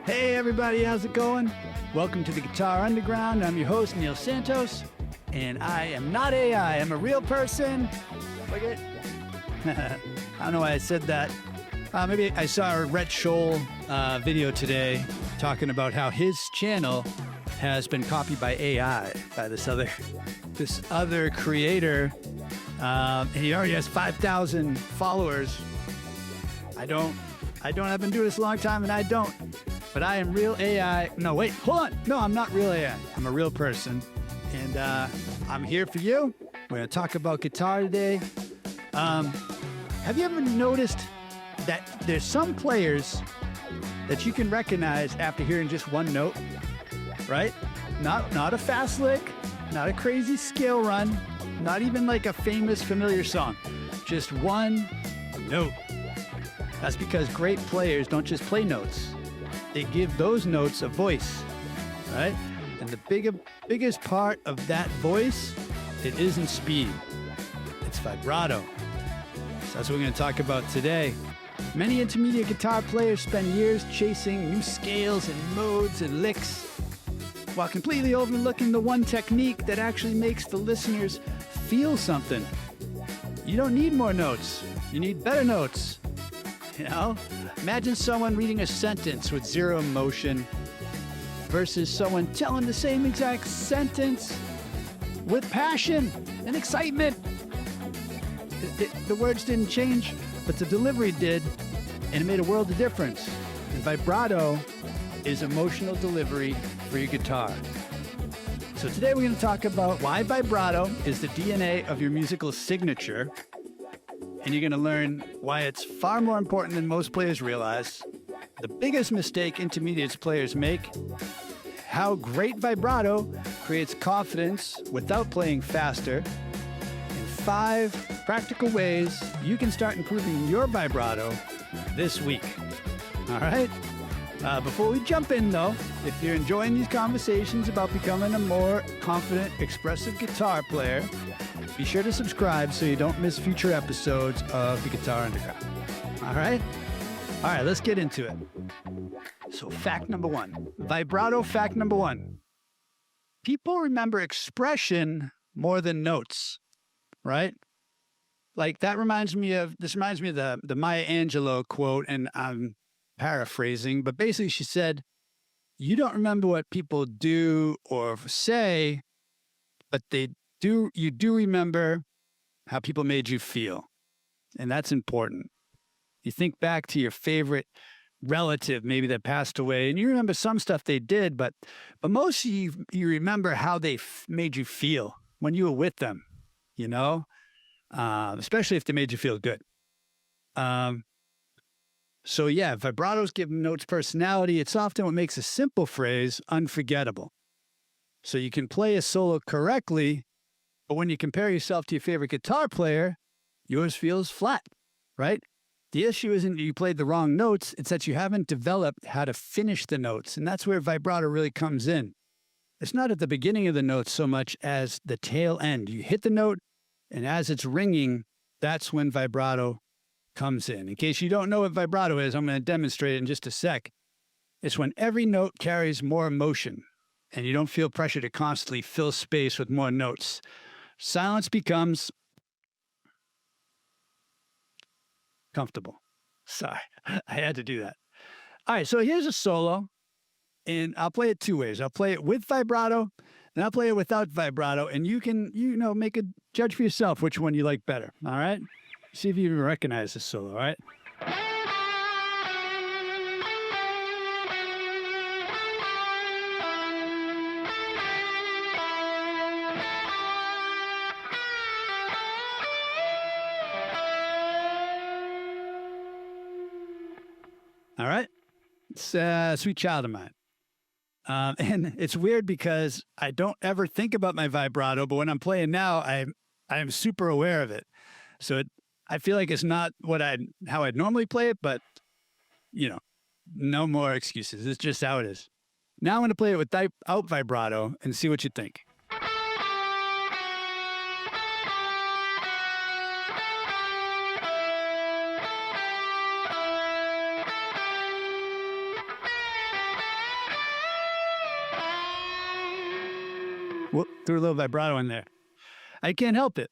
Hey everybody, how's it going? Welcome to the Guitar Underground. I'm your host, Neil Santos, and I am not AI. I'm a real person. Look at I don't know why I said that. Maybe I saw a Rhett Scholl video today talking about how his channel has been copied by AI, by this other creator. And he already has 5,000 followers. I've been doing this a long time, and I don't. But I am real AI. No, wait, hold on. No, I'm not real AI. I'm a real person. And I'm here for you. We're going to talk about guitar today. Have you ever noticed that there's some players that you can recognize after hearing just one note, right? Not a fast lick, not a crazy scale run, not even like a famous, familiar song. Just one note. That's because great players don't just play notes. They give those notes a voice, right? And the biggest part of that voice, it isn't speed. It's vibrato. So that's what we're going to talk about today. Many intermediate guitar players spend years chasing new scales and modes and licks while completely overlooking the one technique that actually makes the listeners feel something. You don't need more notes. You need better notes. You know? Imagine someone reading a sentence with zero emotion versus someone telling the same exact sentence with passion and excitement. The words didn't change, but the delivery did, and it made a world of difference. And vibrato is emotional delivery for your guitar. So today we're going to talk about why vibrato is the DNA of your musical signature. And you're going to learn why it's far more important than most players realize, the biggest mistake intermediate players make, how great vibrato creates confidence without playing faster, and 5 practical ways you can start improving your vibrato this week. All right? Before we jump in, though, if you're enjoying these conversations about becoming a more confident, expressive guitar player, be sure to subscribe so you don't miss future episodes of the Guitar Underground. All right? All right, let's get into it. So fact number 1, vibrato fact number 1. People remember expression more than notes, right? Like this reminds me of the Maya Angelou quote, and I'm paraphrasing, but basically she said, you don't remember what people do or say, but you do remember how people made you feel. And that's important. You think back to your favorite relative, maybe that passed away, and you remember some stuff they did, but most of you remember how they made you feel when you were with them, you know, especially if they made you feel good. So yeah, vibratos give notes personality. It's often what makes a simple phrase unforgettable. So you can play a solo correctly, but when you compare yourself to your favorite guitar player, yours feels flat, right? The issue isn't that you played the wrong notes, it's that you haven't developed how to finish the notes, and that's where vibrato really comes in. It's not at the beginning of the note so much as the tail end. You hit the note, and as it's ringing, that's when vibrato comes in. In case you don't know what vibrato is, I'm going to demonstrate it in just a sec. It's when every note carries more emotion, and you don't feel pressure to constantly fill space with more notes. Silence becomes comfortable. Sorry, I had to do that. All right, so here's a solo, and I'll play it 2 ways. I'll play it with vibrato, and I'll play it without vibrato, and you can, make a judge for yourself which one you like better, all right? See if you even recognize this solo, all right? All right. It's Sweet Child of Mine. And it's weird because I don't ever think about my vibrato, but when I'm playing now, I'm super aware of it. So I feel like it's not how I'd normally play it, but no more excuses. It's just how it is. Now I'm going to play it without vibrato and see what you think. Whoop, threw a little vibrato in there. I can't help it.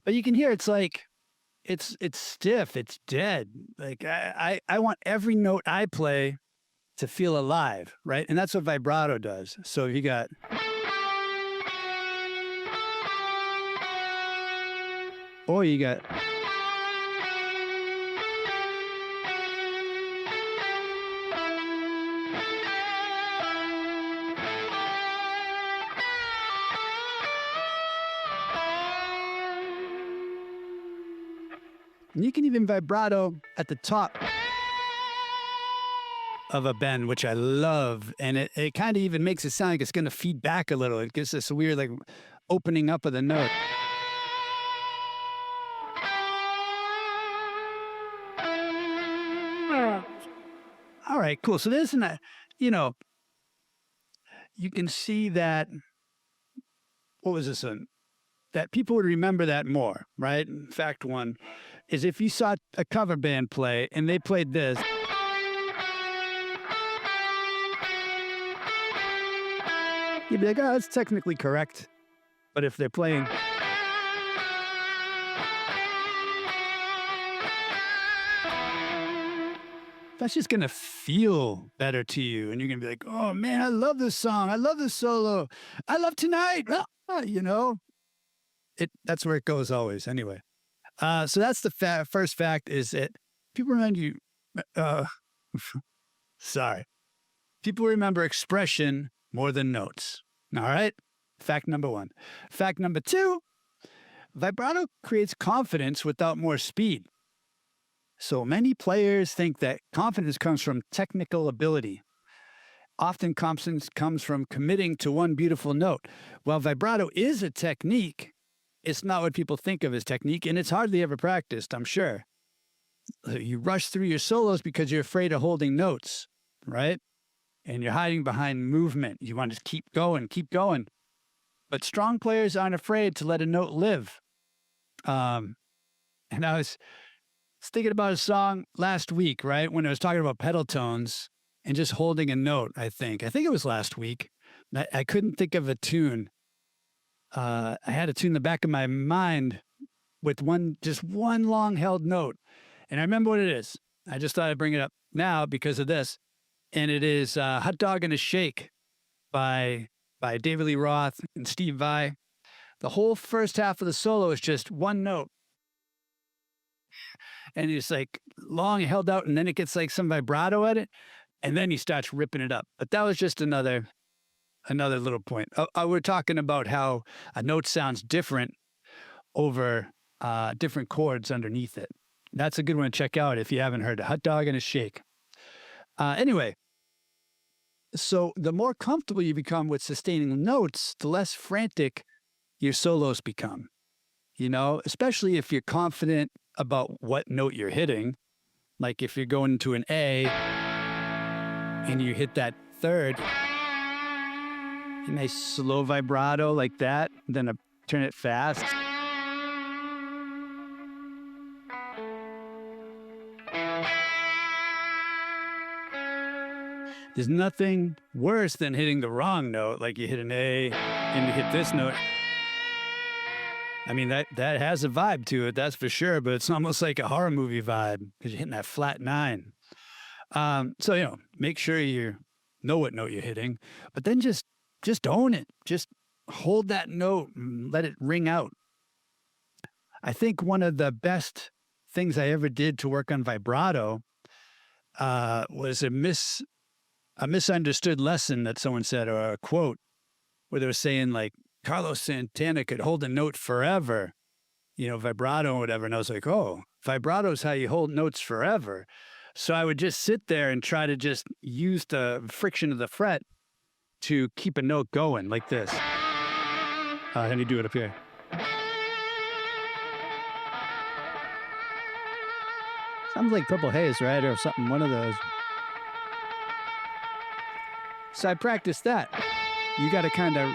But you can hear it's like, it's stiff, it's dead. Like I want every note I play to feel alive, right? And that's what vibrato does. So you got, or you got, and you can even vibrato at the top of a bend, which I love. And it kind of even makes it sound like it's going to feed back a little. It gives this weird, like, opening up of the note. All right, cool. So this and that, you know, you can see that, what was this one? That people would remember that more, right? Fact one is if you saw a cover band play and they played this, you'd be like, oh, that's technically correct. But if they're playing, that's just going to feel better to you. And you're going to be like, oh, man, I love this song. I love this solo. I love tonight. You know, that's where it goes always anyway. So that's the first fact is that people remember you. Sorry. People remember expression more than notes. All right. Fact number one. Fact number two, vibrato creates confidence without more speed. So many players think that confidence comes from technical ability. Often confidence comes from committing to one beautiful note. While vibrato is a technique, it's not what people think of as technique, and it's hardly ever practiced, I'm sure. You rush through your solos because you're afraid of holding notes, right? And you're hiding behind movement. You want to keep going, keep going. But strong players aren't afraid to let a note live. And I was thinking about a song last week, right? When I was talking about pedal tones and just holding a note, I think it was last week. I couldn't think of a tune. I had a tune in the back of my mind with just one long held note. And I remember what it is. I just thought I'd bring it up now because of this. And it is Hot Dog and a Shake by David Lee Roth and Steve Vai. The whole first half of the solo is just one note. And it's like long held out, and then it gets like some vibrato at it, and then he starts ripping it up. But that was just another little point. We're talking about how a note sounds different over different chords underneath it. That's a good one to check out if you haven't heard it. Hot Dog and a Shake. Anyway, so the more comfortable you become with sustaining notes, the less frantic your solos become. You know, especially if you're confident about what note you're hitting. Like if you're going to an A and you hit that third, a nice slow vibrato like that, then turn it fast. There's nothing worse than hitting the wrong note, like you hit an A and you hit this note. I mean, that has a vibe to it, that's for sure, but it's almost like a horror movie vibe because you're hitting that flat 9. So, you know, make sure you know what note you're hitting, but then just own it. Just hold that note and let it ring out. I think one of the best things I ever did to work on vibrato was a misunderstood lesson that someone said, or a quote where they were saying like, Carlos Santana could hold a note forever, you know, vibrato or whatever. And I was like, oh, vibrato is how you hold notes forever. So I would just sit there and try to just use the friction of the fret to keep a note going like this. Let me do it up here. Sounds like Purple Haze, right? Or something, one of those. So I practiced that. You got to kind of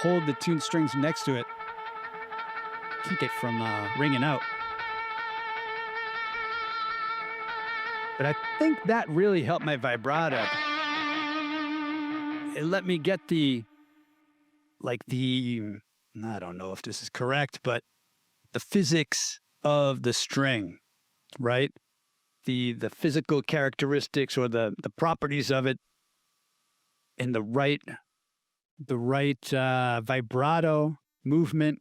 hold the tuned strings next to it. Keep it from ringing out. But I think that really helped my vibrato. It let me get the like I don't know if this is correct, but the physics of the string, right? The physical characteristics or the properties of it, and the right vibrato movement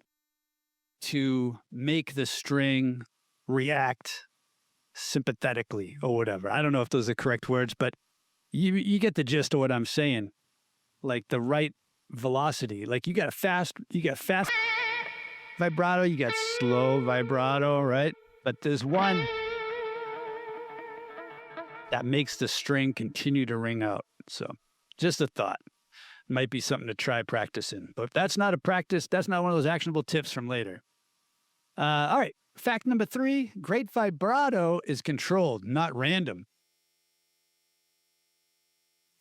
to make the string react sympathetically or whatever. I don't know if those are correct words, but you get the gist of what I'm saying. Like the right velocity. Like you got fast vibrato, you got slow vibrato, right? But there's one that makes the string continue to ring out. So just a thought. Might be something to try practicing. But if that's not a practice, that's not one of those actionable tips from later. All right. Fact number 3, great vibrato is controlled, not random.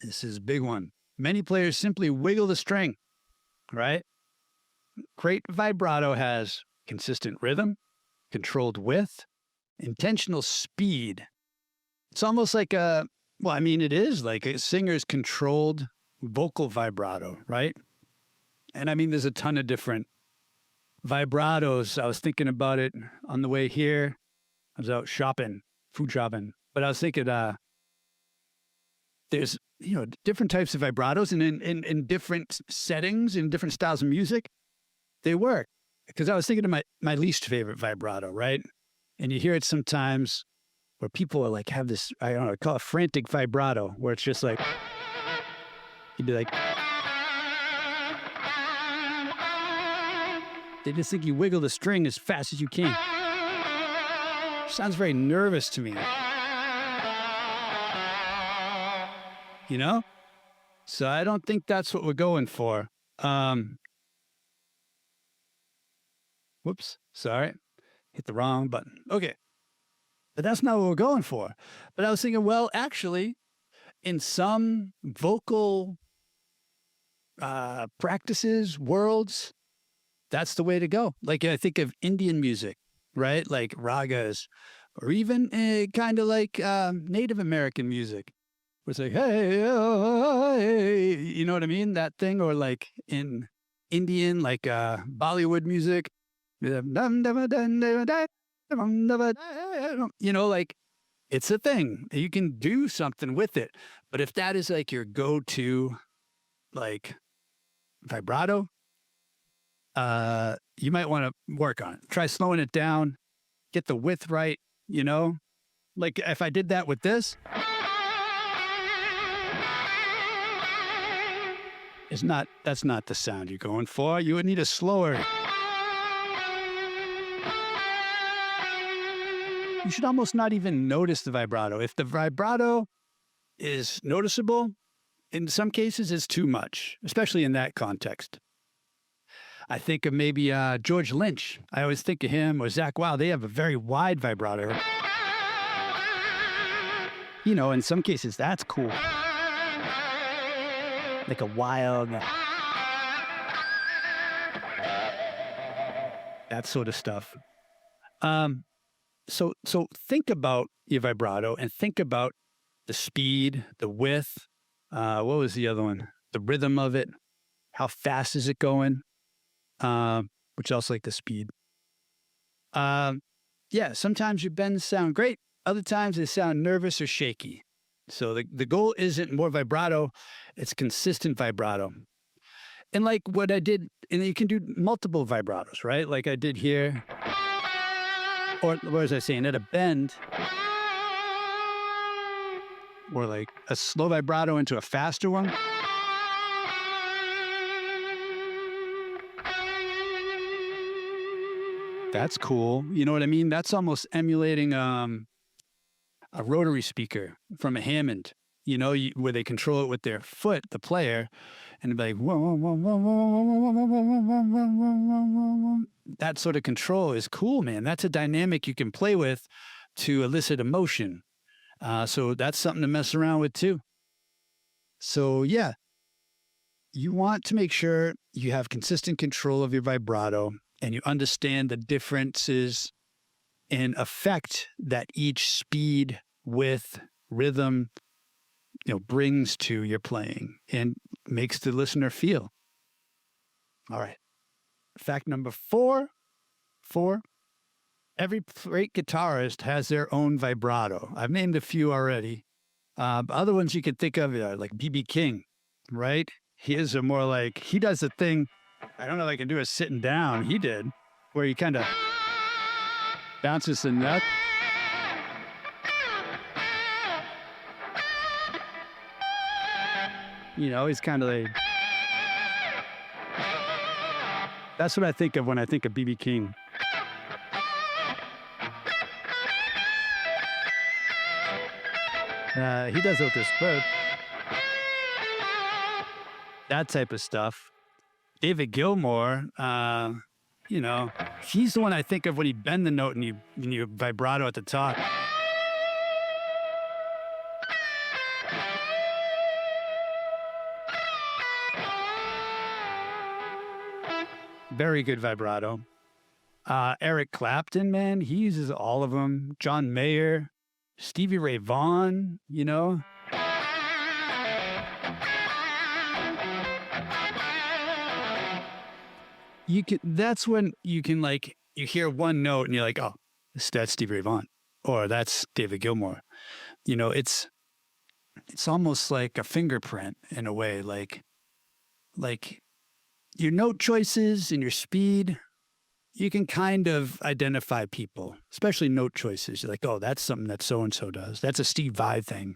This is a big one. Many players simply wiggle the string, right? Great vibrato has consistent rhythm, controlled width, intentional speed. It's almost like it is like a singer's controlled vocal vibrato, right? And I mean, there's a ton of different vibratos. I was thinking about it on the way here. I was out food shopping, but I was thinking, there's, different types of vibratos, and in different settings, in different styles of music, they work. Because I was thinking of my least favorite vibrato, right? And you hear it sometimes where people are like, have this, I don't know, I call it frantic vibrato, where it's just like, you'd be like, they just think you wiggle the string as fast as you can. Sounds very nervous to me. So I don't think that's what we're going for. Whoops, sorry. Hit the wrong button. Okay. But that's not what we're going for. But I was thinking, well, actually, in some vocal practices, worlds, that's the way to go. Like I think of Indian music, right? Like ragas, or even kind of like Native American music. It's like, hey, oh, hey, you know what I mean? That thing, or like in Indian, like Bollywood music, like it's a thing. You can do something with it. But if that is like your go-to, like vibrato, you might want to work on it. Try slowing it down, get the width right, Like if I did that with this, that's not the sound you're going for. You would need a slower. You should almost not even notice the vibrato. If the vibrato is noticeable, in some cases it's too much, especially in that context. I think of maybe George Lynch. I always think of him, or Zach Wilde. They have a very wide vibrato. In some cases that's cool. Like a wild, that sort of stuff. So think about your vibrato and think about the speed, the width. What was the other one? The rhythm of it. How fast is it going? Which also like the speed. Sometimes your bends sound great. Other times they sound nervous or shaky. So the goal isn't more vibrato, it's consistent vibrato. And like what I did, and you can do multiple vibratos, right? Like I did here. Or what was I saying? At a bend, or like a slow vibrato into a faster one. That's cool. You know what I mean? That's almost emulating a rotary speaker from a Hammond, where they control it with their foot, the player, and be like, whoa, whoa, whoa, whoa, whoa, whoa, whoa, whoa, whoa. That sort of control is cool, man. That's a dynamic you can play with to elicit emotion. So that's something to mess around with too. So yeah, you want to make sure you have consistent control of your vibrato and you understand the differences in effect that each speed, width, rhythm, brings to your playing and makes the listener feel. All right. Fact number four. Every great guitarist has their own vibrato. I've named a few already. Other ones you could think of like B.B. King, right? His are more like, he does the thing, I don't know if I can do it sitting down. He did, where he kind of bounces the nut. You know, he's kind of like, that's what I think of when I think of B.B. King. He does it with his throat. That type of stuff. David Gilmour, you know, he's the one I think of when you bend the note and you vibrato at the top. Very good vibrato. Eric Clapton, man, he uses all of them. John Mayer, Stevie Ray Vaughan, you know. That's when you can, like, you hear one note and you're like, oh, that's Stevie Ray Vaughan, or that's David Gilmour. You know, it's almost like a fingerprint in a way, like your note choices and your speed, you can kind of identify people, especially note choices. You're like, oh, that's something that so-and-so does. That's a Steve Vai thing.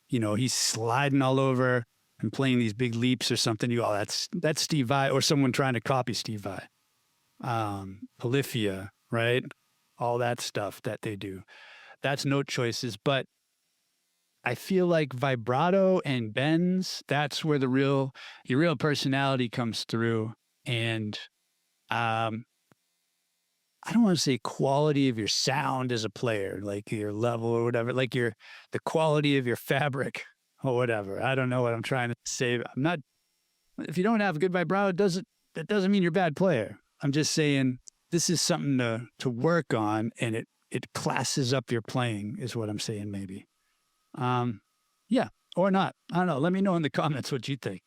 You know, he's sliding all over and playing these big leaps or something. You go, oh, that's Steve Vai, or someone trying to copy Steve Vai. Polyphia, right? All that stuff that they do. That's note choices. But I feel like vibrato and bends, that's where your real personality comes through. And I don't want to say quality of your sound as a player, like your level or whatever, like the quality of your fabric or whatever. I don't know what I'm trying to say. If you don't have a good vibrato, that doesn't mean you're a bad player. I'm just saying this is something to work on, and it classes up your playing is what I'm saying, maybe. Yeah, or not. I don't know. Let me know in the comments what you think.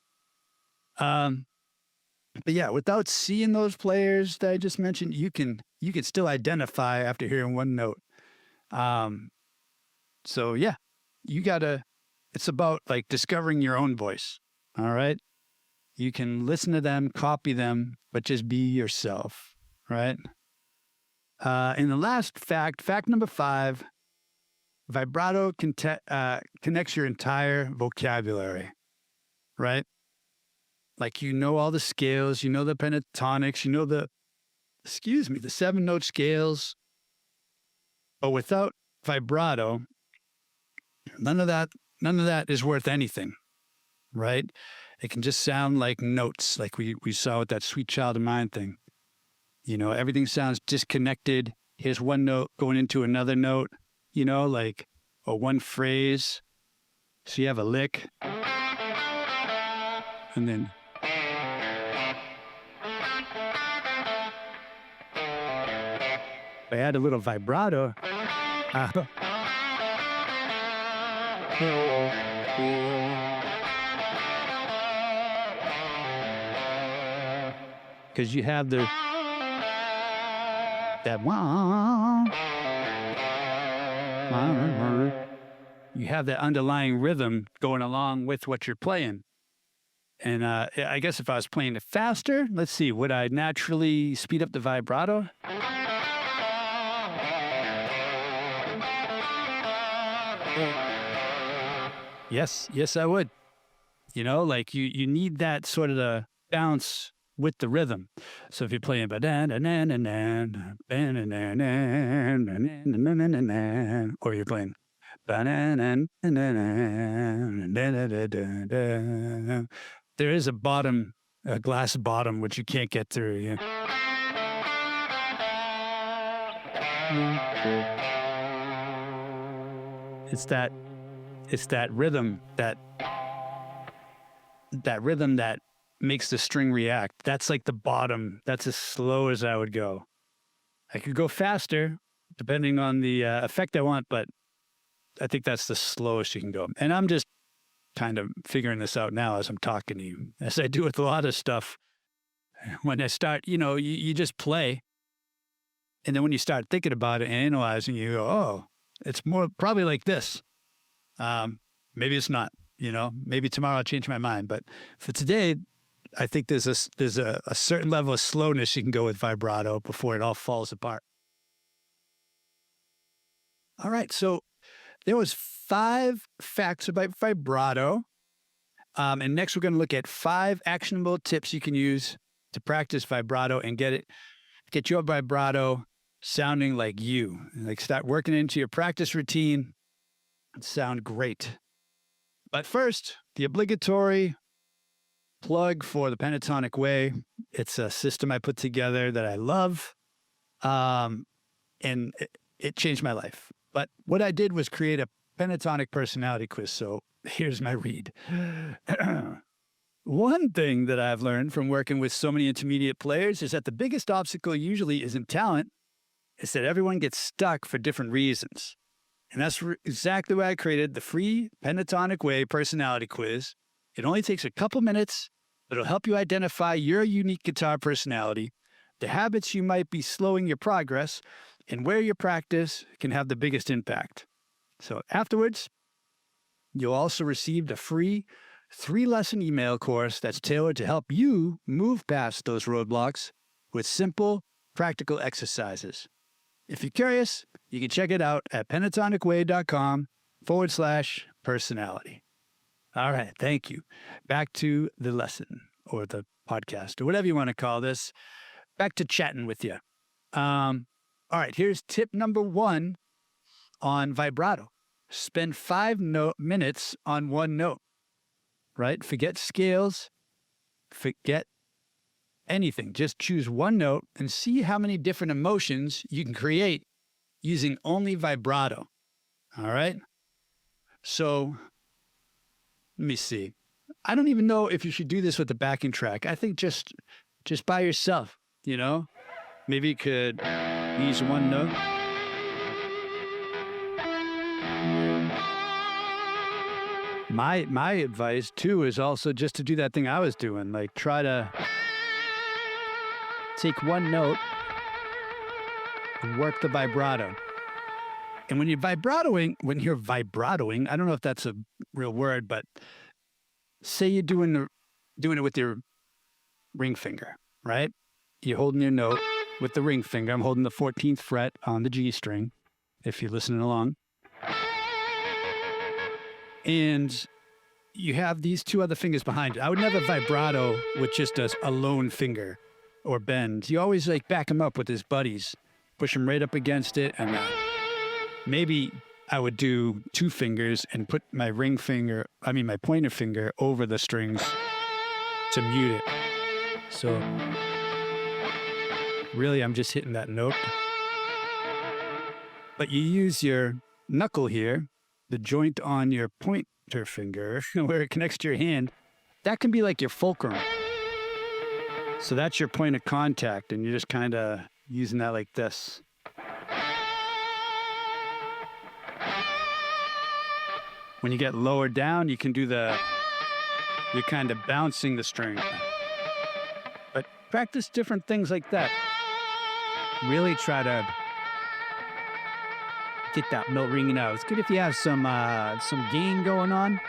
But yeah, without seeing those players that I just mentioned, you can still identify after hearing one note. So yeah, it's about like discovering your own voice. All right. You can listen to them, copy them, but just be yourself. Right. And the last fact number 5, vibrato connects your entire vocabulary. Right. Like, you know, all the scales, you know, the pentatonics, you know, the 7-note scales. But without vibrato, none of that is worth anything, right? It can just sound like notes, like we saw with that Sweet Child of Mine thing. You know, everything sounds disconnected. Here's one note going into another note, you know, like, or one phrase. So you have a lick, and then I add a little vibrato. Because you have you have that underlying rhythm going along with what you're playing. And I guess if I was playing it faster, let's see, would I naturally speed up the vibrato? Yes, I would. You know, like you need that sort of the bounce with the rhythm. So if you're playing or you're playing there is a glass bottom which you can't get through. Yeah. It's that rhythm that makes the string react. That's like the bottom. That's as slow as I would go. I could go faster depending on the effect I want, but I think that's the slowest you can go. And I'm just kind of figuring this out now as I'm talking to you, as I do with a lot of stuff. When I start, you just play. And then when you start thinking about it and analyzing, you go, oh, it's more probably like this. Maybe it's not, maybe tomorrow I'll change my mind. But for today, I think there's a certain level of slowness you can go with vibrato before it all falls apart. All right. So there was 5 facts about vibrato. And next we're going to look at 5 actionable tips you can use to practice vibrato and get your vibrato sounding like you. Like start working into your practice routine and sound great. But first, the obligatory plug for the Pentatonic Way. It's a system I put together that I love. And it changed my life. But what I did was create a pentatonic personality quiz. So here's my read. One thing that I've learned from working with so many intermediate players is that the biggest obstacle usually isn't talent. It's that everyone gets stuck for different reasons. And that's exactly why I created the free Pentatonic Way personality quiz. It only takes a couple minutes, but it'll help you identify your unique guitar personality, the habits you might be slowing your progress, and where your practice can have the biggest impact. So afterwards, you'll also receive the free 3-lesson email course that's tailored to help you move past those roadblocks with simple, practical exercises. If you're curious, you can check it out at pentatonicway.com/personality. All right, thank you. Back to the lesson or the podcast or whatever you want to call this. Back to chatting with you. All right, here's tip number 1 on vibrato. Spend 5 minutes on one note, right? Forget scales, forget anything. Just choose one note and see how many different emotions you can create using only vibrato. All right? So let me see. I don't even know if you should do this with the backing track. I think just by yourself, Maybe you could use one note. My advice, too, is also just to do that thing I was doing. Like, try to take one note and work the vibrato. And when you're vibratoing, I don't know if that's a real word, but say you're doing it with your ring finger, right? You're holding your note with the ring finger. I'm holding the 14th fret on the G string, if you're listening along. And you have these 2 other fingers behind you. I would never vibrato with just a lone finger or bend. You always back them up with his buddies, push them right up against it. And maybe I would do 2 fingers and put my my pointer finger over the strings to mute it. So really, I'm just hitting that note. But you use your knuckle here, the joint on your pointer finger, where it connects to your hand. That can be like your fulcrum. So that's your point of contact, and you're just kind of using that like this. When you get lower down, you can do you're kind of bouncing the string. But practice different things like that. Really try to get that note ringing out. It's good if you have some gain going on.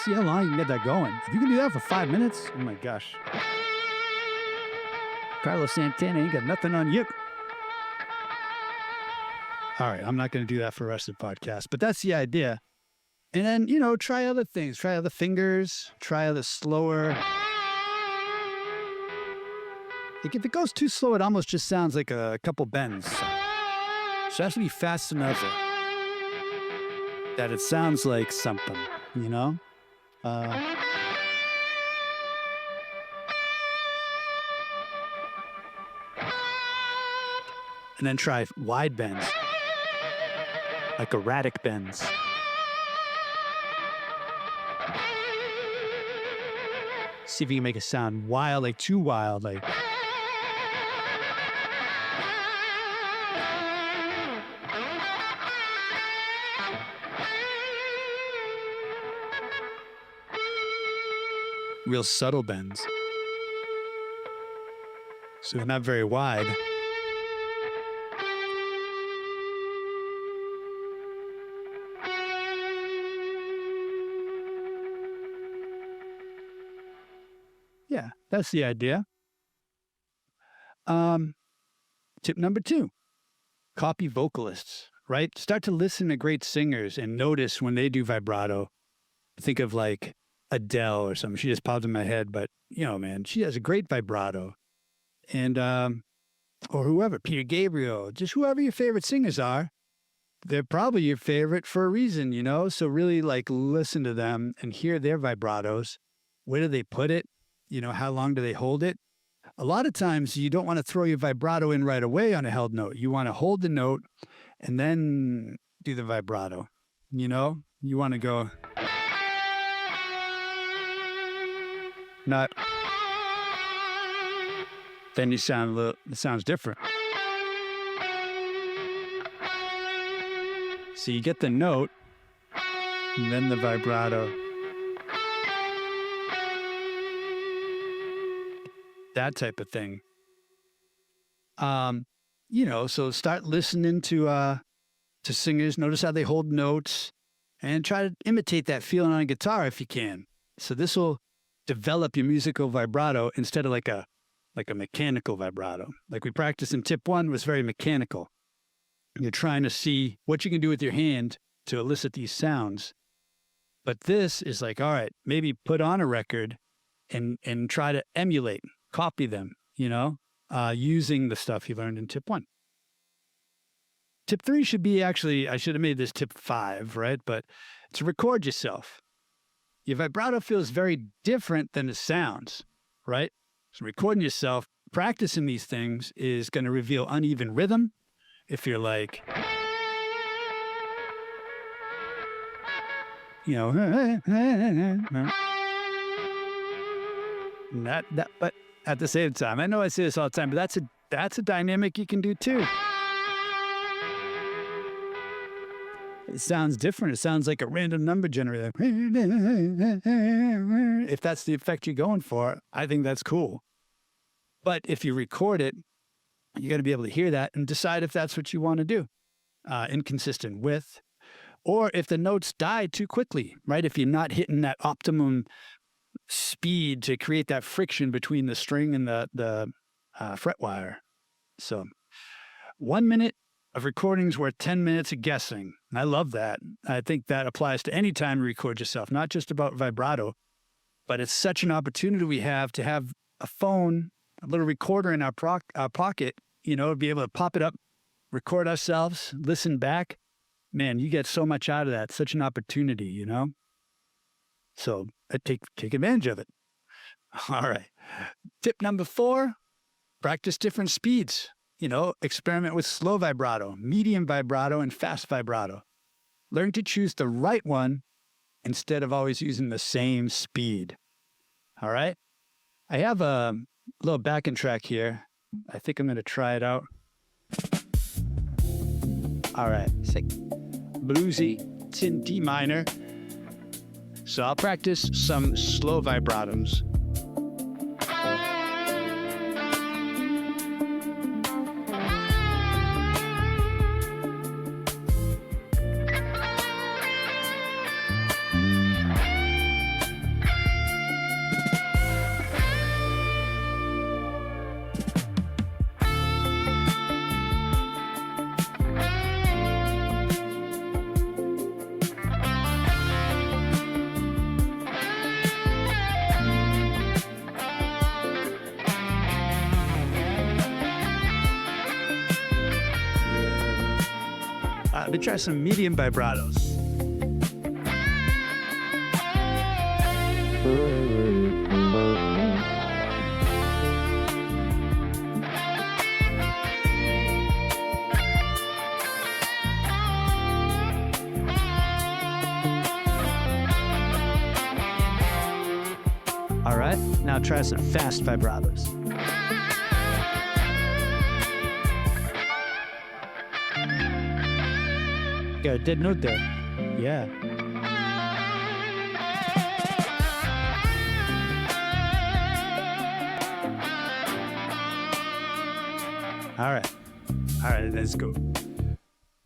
See how long you can get that going. If you can do that for 5 minutes, oh my gosh. Carlos Santana ain't got nothing on you. All right, I'm not going to do that for the rest of the podcast, but that's the idea. And then, try other things. Try other fingers. Try other slower. Like if it goes too slow, it almost just sounds like a couple bends. So it has to be fast enough that it sounds like something, And then try wide bends, like erratic bends. See if you can make it sound wild, like too wild, like. Real subtle bends. So they're not very wide. Yeah, that's the idea. Tip number 2, copy vocalists, right? Start to listen to great singers and notice when they do vibrato. Think of like Adele or something. She just popped in my head, but you know, man, she has a great vibrato. And, or whoever, Peter Gabriel, just whoever your favorite singers are, they're probably your favorite for a reason, you know? So really like listen to them and hear their vibratos. Where do they put it? You know, how long do they hold it? A lot of times you don't want to throw your vibrato in right away on a held note. You want to hold the note and then do the vibrato. You know, you want to go, not, then you sound a little, it sounds different. So you get the note and then the vibrato. That type of thing. You know, so start listening to singers, notice how they hold notes, and try to imitate that feeling on a guitar if you can. So this will develop your musical vibrato instead of like a mechanical vibrato. Like we practiced in tip 1 was very mechanical. You're trying to see what you can do with your hand to elicit these sounds. But this is like, all right, maybe put on a record and try to emulate, copy them, you know, using the stuff you learned in tip 1. Tip 3 should be actually, I should have made this tip 5, right? But to record yourself. Your vibrato feels very different than it sounds, right? So recording yourself, practicing these things is going to reveal uneven rhythm. If you're like, you know, but at the same time, I know I say this all the time, but that's a dynamic you can do too. It sounds different. It sounds like a random number generator. If that's the effect you're going for, I think that's cool. But if you record it, you got to be able to hear that and decide if that's what you want to do. Inconsistent with, or if the notes die too quickly, right? If you're not hitting that optimum speed to create that friction between the string and the fret wire. So 1 minute of recordings worth 10 minutes of guessing. I love that. I think that applies to any time you record yourself, not just about vibrato, but it's such an opportunity we have to have a phone, a little recorder in our pocket, you know, be able to pop it up, record ourselves, listen back. Man, you get so much out of that. Such an opportunity, you know? So take advantage of it. All right. Tip number 4, practice different speeds. You know, experiment with slow vibrato, medium vibrato, and fast vibrato. Learn to choose the right one instead of always using the same speed. All right? I have a little backing track here. I think I'm going to try it out. All right. It's like bluesy. It's in D minor. So I'll practice some slow vibratos. Let me try some medium vibratos. All right, now try some fast vibratos. Got a dead note there. Yeah. All right, let's go.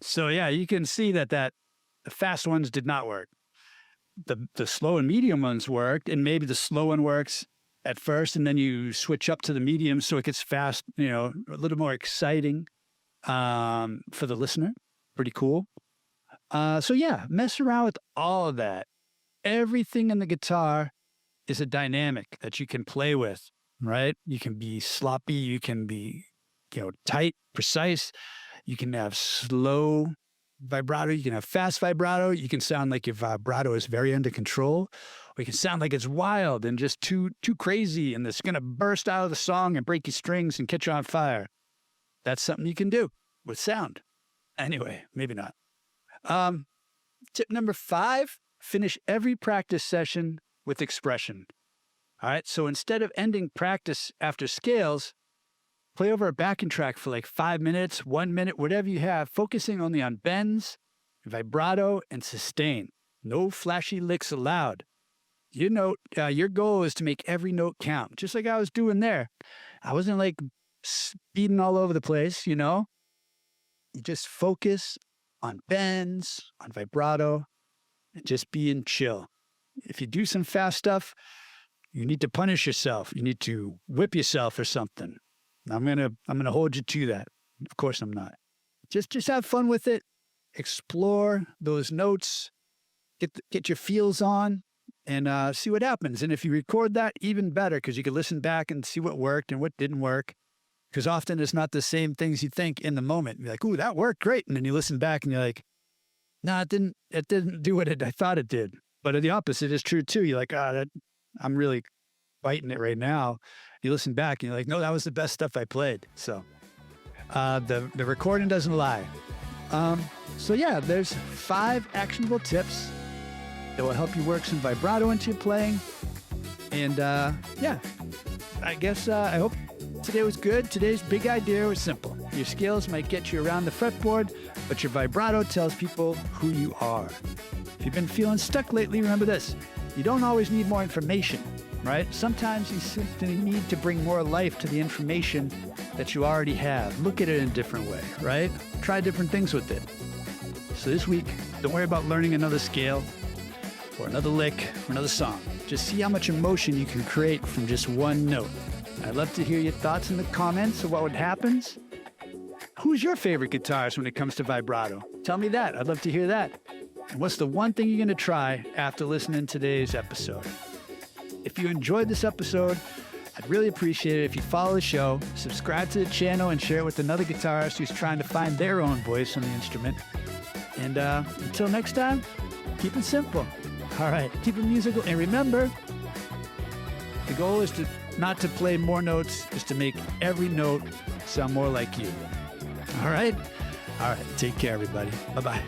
So yeah, you can see that the fast ones did not work. The slow and medium ones worked, and maybe the slow one works at first, and then you switch up to the medium so it gets fast, a little more exciting for the listener. Pretty cool. So yeah, mess around with all of that. Everything in the guitar is a dynamic that you can play with, right? You can be sloppy, you can be, tight, precise. You can have slow vibrato, you can have fast vibrato. You can sound like your vibrato is very under control, or you can sound like it's wild and just too crazy, and it's going to burst out of the song and break your strings and catch you on fire. That's something you can do with sound. Anyway, maybe not. Tip number 5, finish every practice session with expression. All right, so instead of ending practice after scales, play over a backing track for like 5 minutes, 1 minute, whatever you have, focusing only on bends, vibrato, and sustain. No flashy licks allowed. Your goal is to make every note count, just like I was doing there. I wasn't like speeding all over the place, You just focus on bends, on vibrato, and just being chill. If you do some fast stuff, you need to punish yourself. You need to whip yourself or something. I'm gonna hold you to that. Of course I'm not. Just have fun with it. Explore those notes. Get your feels on, and see what happens. And if you record that, even better, because you can listen back and see what worked and what didn't work. Because often it's not the same things you think in the moment. You're like, "Ooh, that worked great," and then you listen back and you're like, "No, it didn't. It didn't do what I thought it did." But the opposite is true too. You're like, I'm really biting it right now." You listen back and you're like, "No, that was the best stuff I played." So the recording doesn't lie. So yeah, there's 5 actionable tips that will help you work some vibrato into your playing. And yeah, I guess I hope today was good. Today's big idea was simple. Your scales might get you around the fretboard, but your vibrato tells people who you are. If you've been feeling stuck lately, remember this. You don't always need more information, right? Sometimes you simply need to bring more life to the information that you already have. Look at it in a different way, right? Try different things with it. So this week, don't worry about learning another scale or another lick or another song. Just see how much emotion you can create from just one note. I'd love to hear your thoughts in the comments of what happens. Who's your favorite guitarist when it comes to vibrato? Tell me that. I'd love to hear that. And what's the one thing you're going to try after listening to today's episode? If you enjoyed this episode, I'd really appreciate it if you follow the show, subscribe to the channel, and share it with another guitarist who's trying to find their own voice on the instrument. And until next time, keep it simple. All right, keep it musical. And remember, the goal is not to play more notes, is to make every note sound more like you. All right? All right, take care, everybody. Bye-bye.